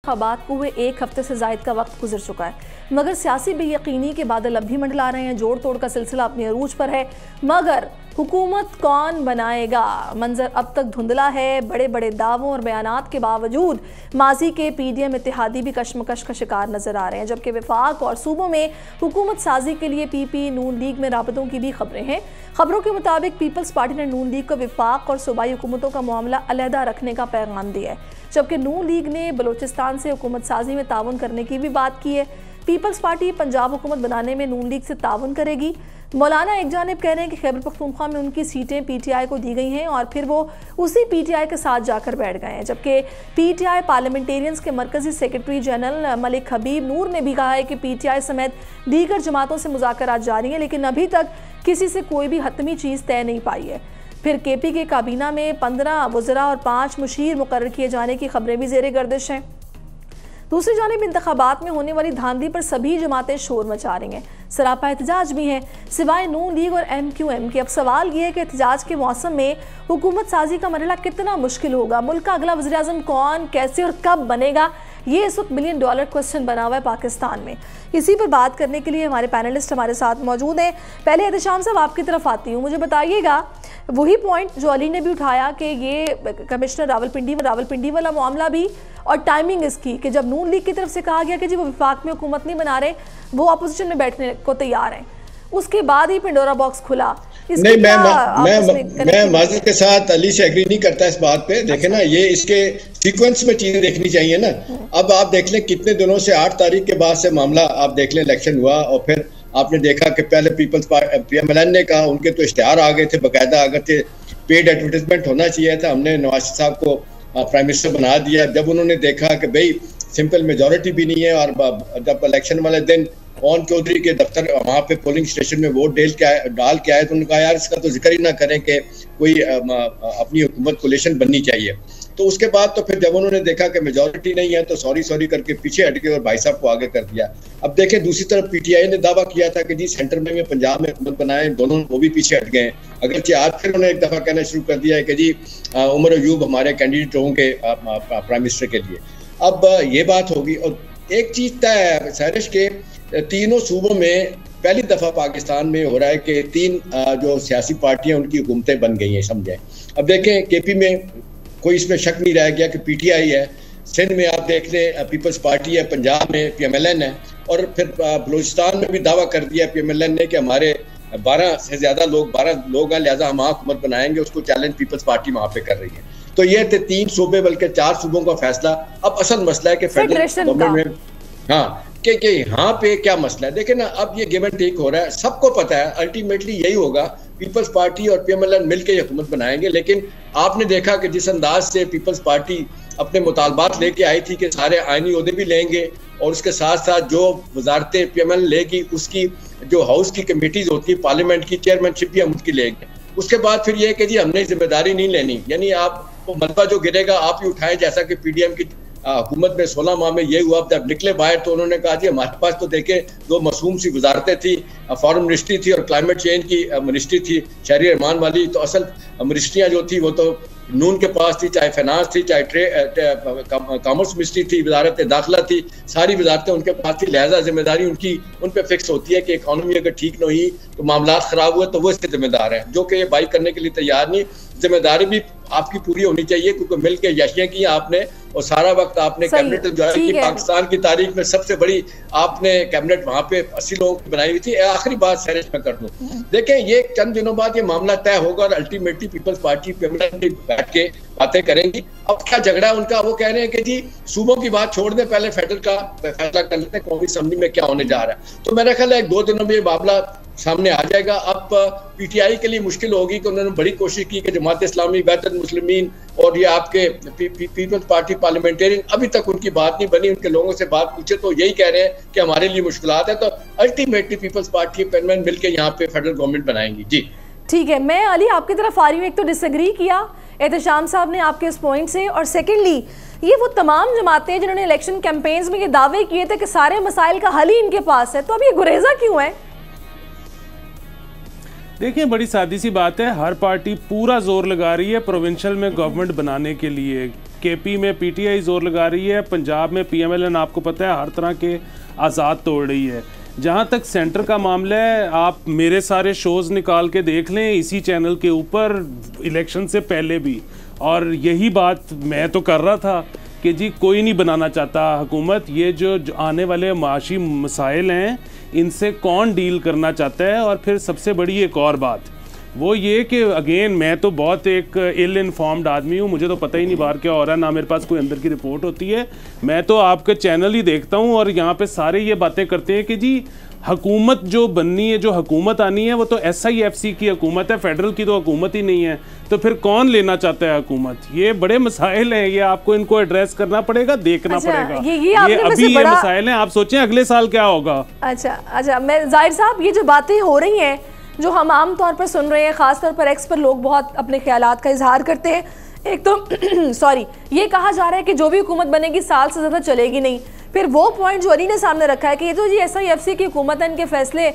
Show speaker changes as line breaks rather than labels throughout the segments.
इंतखाबात को हुए 1 हफ्ते से ज़ायद का वक्त गुजर चुका है, मगर सियासी बेयकीनी के बादल अब भी मंडला रहे हैं। जोड़ तोड़ का सिलसिला अपने अरूज पर है, मगर हुकूमत कौन बनाएगा, मंजर अब तक धुंधला है। बड़े बड़े दावों और बयानात के बावजूद माजी के PDM इत्तेहादी भी कशमकश का शिकार नजर आ रहे हैं, जबकि वफाक और सूबों में हुकूमत साजी के लिए PP नून लीग में राबतों की भी खबरें हैं। खबरों के मुताबिक पीपल्स पार्टी ने नून लीग को वफाक और सूबाई हुकूमतों का मामला अलहदा रखने का पैगाम दिया है, जबकि नून लीग ने बलोचिस्तान से हुकूमत साजी में ताउन करने की भी बात की है। पीपल्स पार्टी पंजाब हुकूमत बनाने में नून लीग से ताउन करेगी। मौलाना एक जानिब कह रहे हैं कि खैबर पख्तूनख्वा में उनकी सीटें PTI को दी गई हैं और फिर वो उसी PTI के साथ जाकर बैठ गए हैं, जबकि PTI पार्लियामेंटेरियंस के मरकजी सेक्रेटरी जनरल मलिक हबीब नूर ने भी कहा है कि PTI समेत दीगर जमातों से मुज़ाकरात जारी हैं, लेकिन अभी तक किसी से कोई भी हतमी चीज़ तय नहीं पाई है। फिर KP के काबीना में 15 वज़रा और 5 मुशीर मुकर्रर किए जाने की खबरें भी ज़ेरे गर्दिश हैं। दूसरी जानिब इंतखाबात में होने वाली धांधली पर सभी जमातें शोर मचा रही हैं, सरापा एहतजाज भी है सिवाय नून लीग और MQM के। अब सवाल ये है कि एहतजाज के मौसम में हुकूमत साजी का मरहला कितना मुश्किल होगा, मुल्क का अगला वज़ीर आज़म कौन, कैसे और कब बनेगा, ये इस वक्त $1 बिलियन क्वेश्चन बना हुआ है पाकिस्तान में। इसी पर बात करने के लिए हमारे पैनलिस्ट हमारे साथ मौजूद हैं। पहले एहतशाम साहब आपकी तरफ आती हूँ, मुझे बताइएगा वही पॉइंट जो अली ने भी उठाया कि ये कमिश्नर रावलपिंडी वाला मामला भी और टाइमिंग इसकी कि जब नून लीग की तरफ से कहा गया कि जी वो विफाक में हुकूमत नहीं बना रहे, वो अपोजिशन में बैठने को तैयार हैं, उसके बाद ही पिंडोरा बॉक्स खुला।
नहीं, मैं माजिद के साथ अली से एग्री नहीं करता इस बात पे। देखे ना, ये इसके सीक्वेंस में चीजें देखनी चाहिए ना। अब आप देख लें कितने दिनों से 8 तारीख के बाद से मामला आप देख लें, इलेक्शन हुआ और फिर आपने देखा कि पहले पीपल्स पार्टी PMLN ने कहा, उनके तो इश्तिहार आ गए थे, बाकायदा आ गए थे, पेड एडवर्टाइजमेंट होना चाहिए था, हमने नवाज साहब को प्राइम मिनिस्टर बना दिया। जब उन्होंने देखा कि भाई सिंपल मेजॉरिटी भी नहीं है और जब इलेक्शन वाले दिन ओन चौधरी के दफ्तर वहाँ पे पोलिंग स्टेशन में वोट डाल के आए तो उन्होंने कहा यार इसका तो जिक्र ही ना करें कि कोई अपनी हुकूमत कोलिशन बननी चाहिए। तो उसके बाद तो फिर जब उन्होंने देखा कि मेजॉरिटी नहीं है तो सॉरी करके पीछे हट गए और भाई साहब को आगे कर दिया। अब देखें दूसरी तरफ PTI ने दावा किया था कि जी सेंटर में पंजाब में हुकूमत बनाए, दोनों वो भी पीछे हट गए। अगरचे आज फिर उन्होंने एक दफा कहना शुरू कर दिया है कि जी उमर अयूब हमारे कैंडिडेट होंगे प्राइम मिनिस्टर के लिए। अब ये बात होगी। और एक चीज तय है सहरिश के तीनों सूबों में पहली दफा पाकिस्तान में हो रहा है कि 3 जो सियासी पार्टियां उनकी हुकूमतें बन गई हैं, समझें। अब देखें KP में कोई इसमें शक नहीं रह गया कि PTI है, सिंध में आप देख लें पीपल्स पार्टी है, पंजाब में PMLN है और फिर बलूचिस्तान में भी दावा कर दिया PMLN ने कि हमारे 12 से ज्यादा लोग 12 लोग हैं, लिहाजा हम हुकूमत बनाएंगे। उसको चैलेंज पीपल्स पार्टी वहां पे कर रही है। तो ये थे 3 सूबे बल्कि 4 सूबों का फैसला। अब असल मसला है कि फेडरल गवर्नमेंट में कि यहाँ पे क्या मसला है। देखें ना, अब ये गिव एंड टेक हो रहा है, सबको पता है अल्टीमेटली यही होगा, पीपल्स पार्टी और PMLN मिलकर हुकूमत बनाएंगे। लेकिन आपने देखा कि जिस अंदाज से पीपल्स पार्टी अपने मुतालबात लेके आई थी कि सारे आईनी ओहदे भी लेंगे और उसके साथ साथ जो वजारतें PMLN लेगी उसकी जो हाउस की कमेटीज होती है पार्लियामेंट की चेयरमैनशिप भी हम उसकी लेंगे। उसके बाद फिर ये कि जी हमने जिम्मेदारी नहीं लेनी, यानी आपको मलबा जो गिरेगा आप ही उठाएं, जैसा कि PDM की हुकूमत में 16 माह में ये हुआ। जब निकले बाहर तो उन्होंने कहा जी हमारे पास तो देखे 2 मासूम सी वजारतें थी, फॉरेन मिनिस्ट्री थी और क्लाइमेट चेंज की मिनिस्ट्री थी शहरी रहमान वाली। तो असल मिनिस्ट्रियाँ जो थी वो तो नून के पास थी, चाहे फाइनेंस थी, चाहे कॉमर्स मिनिस्ट्री थी, वजारत दाखिला थी, सारी वजारतें उनके पास थी। लिहाजा जिम्मेदारी उनकी उन पर फिक्स होती है कि इकॉनमी अगर ठीक नहीं हुई तो मामला खराब हुए तो वो इसके जिम्मेदार हैं, जो कि ये बाइक करने के लिए तैयार नहीं। जिम्मेदारी भी आपकी पूरी होनी चाहिए क्योंकि मिल के याशियां की आपने और सारा वक्त आपने कैबिनेट जो है कि पाकिस्तान की तारीख में सबसे बड़ी आपने कैबिनेट वहां पे 80 लोगों की बनाई हुई थी। आखिरी बात सहरिश में कर दूं, देखें ये चंद दिनों बाद ये मामला तय होगा और अल्टीमेटली पीपल्स पार्टी बैठ के बातें करेंगी। अब क्या झगड़ा उनका, वो कह रहे हैं कि जी सूबों की बात छोड़ दें, पहले फेडरल का फैसला कर लेते हैं कौमी असेंबली में क्या होने जा रहा है। तो मेरा ख्याल है 1-2 दिनों में ये मामला सामने आ जाएगा। अब PTI के लिए मुश्किल होगी कि उन्होंने बड़ी कोशिश की कि जमात इस्लामी, बैतुल मुस्लिमीन और ये आपके पीपल्स पार्टी पार्लियामेंटेरियन, अभी तक उनकी बात नहीं बनी। उनके लोगों से बात पूछे तो यही कह रहे हैं कि हमारे लिए मुश्किलात है। तो अल्टीमेटली पीपल्स पार्टी PMLN मिलकर यहाँ पे फेडरल गवर्नमेंट बनाएंगी। जी
ठीक है, मैं अली आपकी तरफ आ रही हूँ। एक तो डिसएग्री किया एहतशाम साहब ने आपके इस पॉइंट से, और सेकेंडली ये वो तमाम जमातें हैं जिन्होंने इलेक्शन कैंपेन्स में ये दावे किए थे कि सारे मसाइल का हल ही इनके पास है, तो अब ये गुरेजा क्यों है?
देखिए बड़ी सादी सी बात है, हर पार्टी पूरा जोर लगा रही है प्रोविंशियल में गवर्नमेंट बनाने के लिए। केपी में पीटीआई जोर लगा रही है, पंजाब में पीएमएलएन आपको पता है हर तरह के आज़ाद तोड़ रही है। जहाँ तक सेंटर का मामला है, आप मेरे सारे शोज़ निकाल के देख लें इसी चैनल के ऊपर, इलेक्शन से पहले भी, और यही बात मैं तो कर रहा था कि जी कोई नहीं बनाना चाहता हुकूमत, ये जो आने वाले माशी मसाइल हैं इनसे कौन डील करना चाहता है। और फिर सबसे बड़ी एक और बात वो ये कि अगेन मैं तो बहुत एक इल इन्फॉर्म्ड आदमी हूँ, मुझे तो पता ही नहीं बाहर क्या हो रहा है, ना मेरे पास कोई अंदर की रिपोर्ट होती है, मैं तो आपके चैनल ही देखता हूँ और यहाँ पे सारे ये बातें करते हैं कि जी हुकूमत जो बननी है, जो हुकूमत आनी है वो तो SIFC की हुकूमत है, फेडरल की तो हुकूमत ही नहीं है, तो फिर कौन लेना चाहता है हुकूमत। ये बड़े मसाइल हैं, ये आपको इनको एड्रेस करना पड़ेगा, देखना पड़ेगा। ये अभी ये मसाइल हैं, आप सोचें अगले साल क्या होगा।
अच्छा मैं जाहिर साहब, ये जो बातें हो रही हैं जो हम आम तौर पर सुन रहे हैं, ख़ासतौर पर एक्स पर लोग बहुत अपने ख्यालात का इजहार करते हैं। एक तो सॉरी ये कहा जा रहा है कि जो भी हुकूमत बनेगी साल से ज़्यादा चलेगी नहीं। फिर वो पॉइंट जो अली ने सामने रखा है कि ये तो जी SIFC की हुकूमत है, इनके फैसले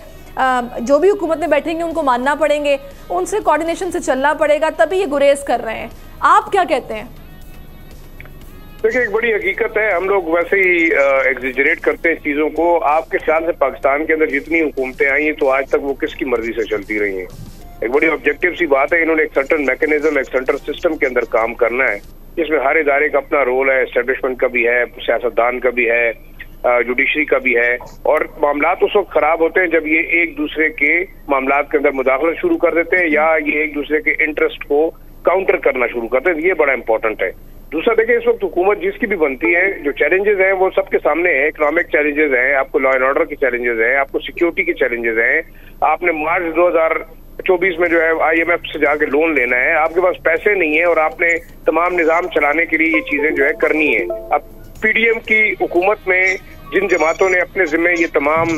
जो भी हुकूमत में बैठेंगे उनको मानना पड़ेंगे, उनसे कोऑर्डिनेशन से चलना पड़ेगा, तभी ये गुरेज कर रहे हैं। आप क्या कहते हैं?
देखिए, एक बड़ी हकीकत है, हम लोग वैसे ही एग्जिजरेट करते हैं चीजों को। आपके ख्याल से पाकिस्तान के अंदर जितनी हुकूमतें आई हैं तो आज तक वो किसकी मर्जी से चलती रही हैं? एक बड़ी ऑब्जेक्टिव सी बात है, इन्होंने एक सर्टन मैकेनिज्म, एक सेंट्रल सिस्टम के अंदर काम करना है, जिसमें हर इदारे का अपना रोल है, एस्टेब्लिशमेंट का भी है, सियासतदान का भी है, जुडिशरी का भी है। और मामलात उस वक्त खराब होते हैं जब ये एक दूसरे के मामलात के अंदर मुदाखलत शुरू कर देते हैं या ये एक दूसरे के इंटरेस्ट को काउंटर करना शुरू करते हैं। ये बड़ा इंपॉर्टेंट है। दूसरा देखिए, इस वक्त हुकूमत जिसकी भी बनती है, जो चैलेंजेस हैं वो सबके सामने है। इकोनॉमिक चैलेंजेस हैं, आपको लॉ एंड ऑर्डर के चैलेंजेस हैं, आपको सिक्योरिटी के चैलेंजेस हैं। आपने मार्च 2024 में जो है IMF से जाके लोन लेना है, आपके पास पैसे नहीं है और आपने तमाम निजाम चलाने के लिए ये चीजें जो है करनी है। अब PDM की हुकूमत में जिन जमातों ने अपने जिम्मे ये तमाम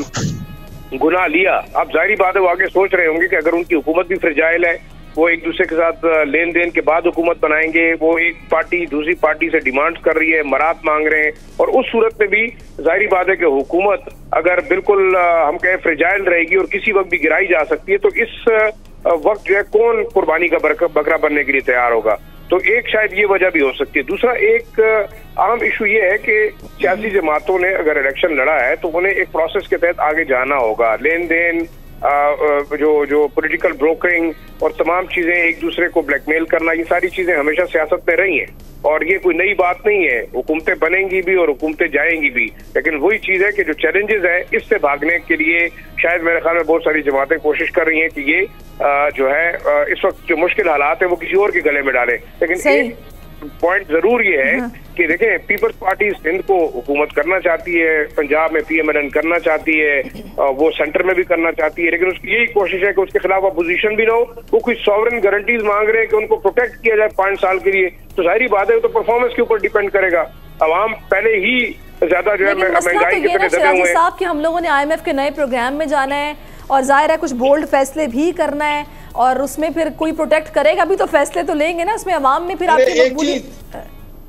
गुनाह लिया, अब जाहिर बात है वो आगे सोच रहे होंगे कि अगर उनकी हुकूमत भी फ्रेजाइल है, वो एक दूसरे के साथ लेन देन के बाद हुकूमत बनाएंगे, वो एक पार्टी दूसरी पार्टी से डिमांड्स कर रही है, मरात मांग रहे हैं, और उस सूरत में भी जाहिर बात है कि हुकूमत अगर बिल्कुल हम कहें फ्रेजाइल रहेगी और किसी वक्त भी गिराई जा सकती है, तो इस वक्त जो है कौन कुर्बानी का बकरा बनने के लिए तैयार होगा। तो एक शायद ये वजह भी हो सकती है। दूसरा एक अहम इशू ये है कि सियासी जमातों ने अगर इलेक्शन लड़ा है तो उन्हें एक प्रोसेस के तहत आगे जाना होगा। लेन देन, जो पॉलिटिकल ब्रोकरिंग और तमाम चीजें, एक दूसरे को ब्लैकमेल करना, ये सारी चीजें हमेशा सियासत में रही हैं और ये कोई नई बात नहीं है। हुकूमतें बनेंगी भी और हुकूमतें जाएंगी भी, लेकिन वही चीज है कि जो चैलेंजेस है इससे भागने के लिए शायद मेरे ख्याल में बहुत सारी जमातें कोशिश कर रही हैं कि ये जो है इस वक्त जो मुश्किल हालात है वो किसी और के गले में डालें। लेकिन एक पॉइंट जरूर ये है कि देखें, पीपल्स पार्टी सिंध को हुकूमत करना चाहती है, पंजाब में PMLN करना चाहती है, वो सेंटर में भी करना चाहती है, लेकिन उसकी यही कोशिश है कि उसके खिलाफ अपोजिशन भी ना हो। वो कुछ सॉवरेन गारंटीज मांग रहे हैं कि उनको प्रोटेक्ट किया जाए 5 साल के लिए, तो जाहिर बात है तो परफॉर्मेंस के ऊपर डिपेंड करेगा। अवाम पहले ही ज्यादा जो है महंगाई के तले दबे हुए हैं।
कि हम लोगों ने IMF के नए प्रोग्राम में जाना है और जाहिर है कुछ बोल्ड फैसले भी करना है और उसमें फिर कोई प्रोटेक्ट करेगा भी तो फैसले तो लेंगे ना, उसमें अवाम में फिर आपकी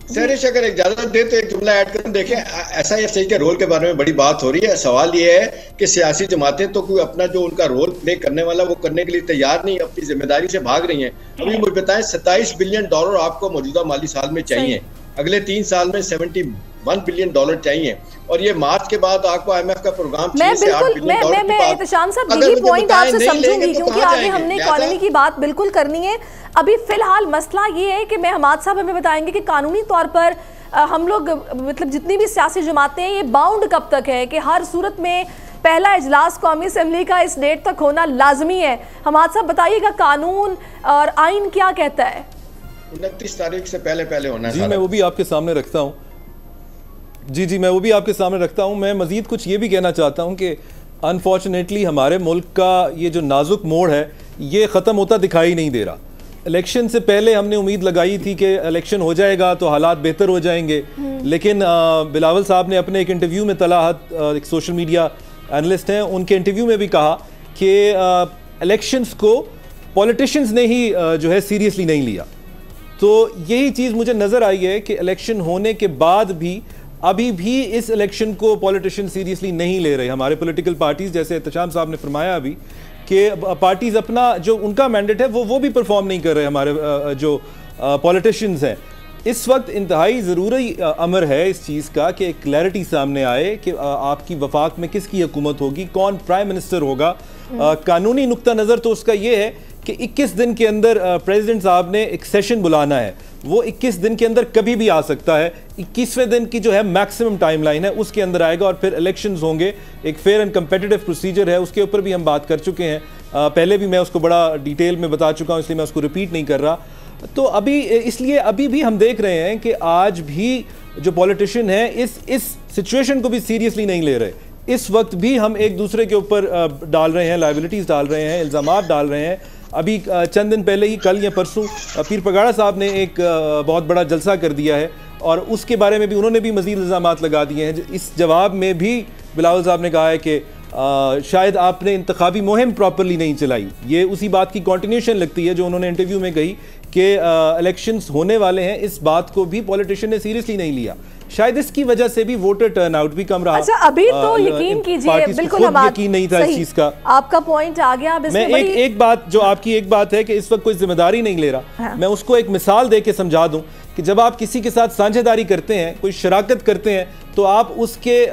सरिश अगर इजाजत दे तो एक जुमला ऐड करूं। देखें, SIFC के रोल के बारे में बड़ी बात हो रही है। सवाल ये है कि सियासी जमातें तो कोई अपना जो उनका रोल प्ले करने वाला वो करने के लिए तैयार नहीं, अपनी जिम्मेदारी से भाग रही हैं। अभी मुझे बताएं, $27 बिलियन आपको मौजूदा माली साल में चाहिए, अगले 3 साल में $71 बिलियन चाहिए, और ये मार्च के बाद आपको IMF का प्रोग्राम 6 से 8 बिलियन डॉलर
मैं एहतशाम साहब यही पॉइंट आपसे समझूंगी क्योंकि आगे हमने इकोनॉमी की बात बिल्कुल करनी है। अभी फिलहाल मसला ये है कि मैं हमाद साहब हमें बताएंगे कि कानूनी तौर पर हम लोग मतलब जितनी भी सियासी जमातें हैं ये बाउंड कब तक है कि हर सूरत में पहला इजलास कौमी असम्बली का इस डेट तक होना लाजमी है। हमाद साहब बताइएगा, कानून और आइन क्या कहता है?
29 तारीख से पहले होना है।
जी, मैं वो भी आपके सामने रखता हूँ। जी, मैं वो भी आपके सामने रखता हूँ। मैं मज़ीद कुछ ये भी कहना चाहता हूँ कि अनफॉर्चुनेटली हमारे मुल्क का ये जो नाजुक मोड़ है ये ख़त्म होता दिखाई नहीं दे रहा। इलेक्शन से पहले हमने उम्मीद लगाई थी कि इलेक्शन हो जाएगा तो हालात बेहतर हो जाएंगे, लेकिन बिलावल साहब ने अपने एक इंटरव्यू में तलाहत, एक सोशल मीडिया एनालिस्ट हैं, उनके इंटरव्यू में भी कहा कि इलेक्शंस को पॉलिटिशियंस ने ही जो है सीरियसली नहीं लिया। तो यही चीज़ मुझे नज़र आई है कि इलेक्शन होने के बाद भी अभी भी इस इलेक्शन को पॉलिटिशियन सीरियसली नहीं ले रहे। हमारे पॉलिटिकल पार्टीज, जैसे एहतशाम साहब ने फरमाया अभी कि पार्टीज अपना जो उनका मैंडेट है वो भी परफॉर्म नहीं कर रहे। हमारे जो पॉलिटिशियंस हैं, इस वक्त इंतहाई ज़रूरी अमर है इस चीज़ का कि क्लैरिटी सामने आए कि आपकी वफाक में किसकी हुकूमत होगी, कौन प्राइम मिनिस्टर होगा। कानूनी नुक्ता नज़र तो उसका ये है कि 21 दिन के अंदर प्रेसिडेंट साहब ने एक सेशन बुलाना है, वो 21 दिन के अंदर कभी भी आ सकता है। 21वें दिन की जो है मैक्सिमम टाइमलाइन है उसके अंदर आएगा और फिर इलेक्शंस होंगे। एक फेयर एंड कंपेटिटिव प्रोसीजर है, उसके ऊपर भी हम बात कर चुके हैं, पहले भी मैं उसको बड़ा डिटेल में बता चुका हूँ, इसलिए मैं उसको रिपीट नहीं कर रहा। तो इसलिए अभी भी हम देख रहे हैं कि आज भी जो पॉलिटिशियन है इस सिचुएशन को भी सीरियसली नहीं ले रहे। इस वक्त भी हम एक दूसरे के ऊपर डाल रहे हैं, लायबिलिटीज़ डाल रहे हैं, इल्ज़ामात डाल रहे हैं। अभी चंद दिन पहले ही, कल या परसों, पीर पगाड़ा साहब ने एक बहुत बड़ा जलसा कर दिया है और उसके बारे में भी उन्होंने भी मज़ीद इल्ज़ामात लगा दिए हैं। इस जवाब में भी बिलावल साहब ने कहा है कि शायद आपने इंतखाबी मुहिम प्रॉपरली नहीं चलाई। ये उसी बात की कॉन्टिन्यूशन लगती है जो उन्होंने इंटरव्यू में कही कि इलेक्शंस होने वाले हैं, इस बात को भी पॉलिटिशियन ने सीरियसली नहीं लिया। शायद इसकी वजह से भी वोटर टर्नआउट भी कम रहा।
अच्छा, अभी तो यकीन कीजिए, बिल्कुल
यकीन नहीं था इस चीज का।
आपका पॉइंट आ गया।
मैं एक बात, जो आपकी एक बात है कि इस वक्त कोई जिम्मेदारी नहीं ले रहा,
हाँ।
मैं उसको एक मिसाल दे के समझा दूं कि जब आप किसी के साथ साझेदारी करते हैं, कोई शराकत करते हैं, तो आप उसके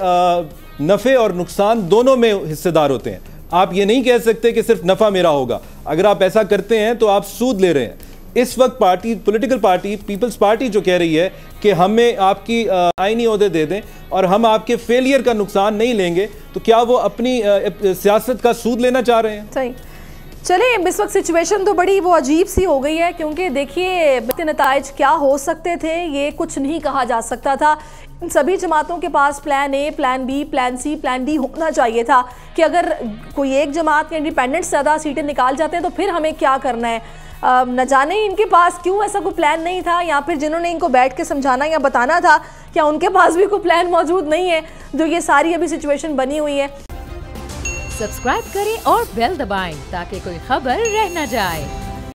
नफ़े और नुकसान दोनों में हिस्सेदार होते हैं। आप ये नहीं कह सकते कि सिर्फ नफ़ा मेरा होगा। अगर आप ऐसा करते हैं तो आप सूद ले रहे हैं। इस वक्त party, political party, people's party जो कह रही है कि हमें आपकी आईनी ओहदे दे दें और हम आपके फेलियर का नुकसान नहीं लेंगे, तो क्या वो अपनी सियासत का सूद लेना चाह रहे हैं?
सही। चलिए, इस वक्त सिचुएशन तो बड़ी वो अजीब सी हो गई है, क्योंकि देखिए नताइज क्या हो सकते थे ये कुछ नहीं कहा जा सकता था। इन सभी जमातों के पास plan A, plan B, plan C, plan D होना चाहिए था कि अगर कोई एक जमात के इंडिपेंडेंट ज़्यादा सीटें निकाल जाते हैं तो फिर हमें क्या करना है। न जाने इनके पास क्यों ऐसा कोई प्लान नहीं था, या फिर जिन्होंने इनको बैठ के समझाना या बताना था, क्या उनके पास भी कोई प्लान मौजूद नहीं है, जो ये सारी अभी सिचुएशन बनी हुई है।
सब्सक्राइब करें और बेल दबाएं ताकि कोई खबर रह न जाए।